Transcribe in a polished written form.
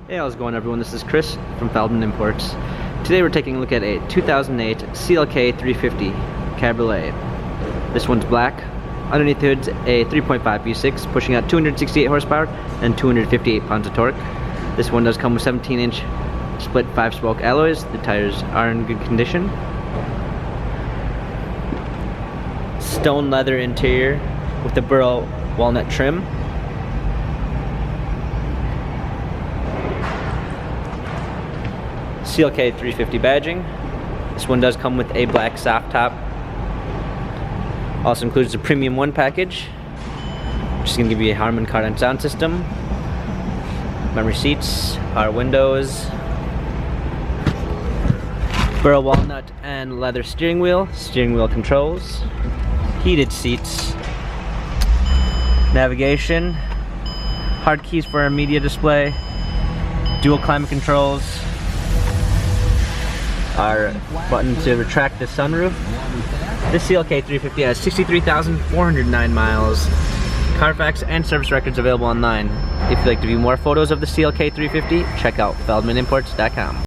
Hey, how's it going everyone? This is Chris from Feldmann Imports. Today we're taking a look at a 2008 CLK 350 Cabriolet. This one's black. Underneath the hood's a 3.5 V6 pushing out 268 horsepower and 258 pounds of torque. This one does come with 17-inch split 5-spoke alloys. The tires are in good condition. Stone leather interior with the burl walnut trim. CLK 350 badging. This one does come with a black soft top. Also includes the Premium 1 package, which is going to give you a Harman Kardon sound system, memory seats, power windows, burl walnut and leather steering wheel controls, heated seats, navigation, hard keys for our media display, dual climate controls, our button to retract the sunroof. This CLK 350 has 63,409 miles. Carfax and service records available online. If you'd like to view more photos of the CLK 350, check out feldmanimports.com.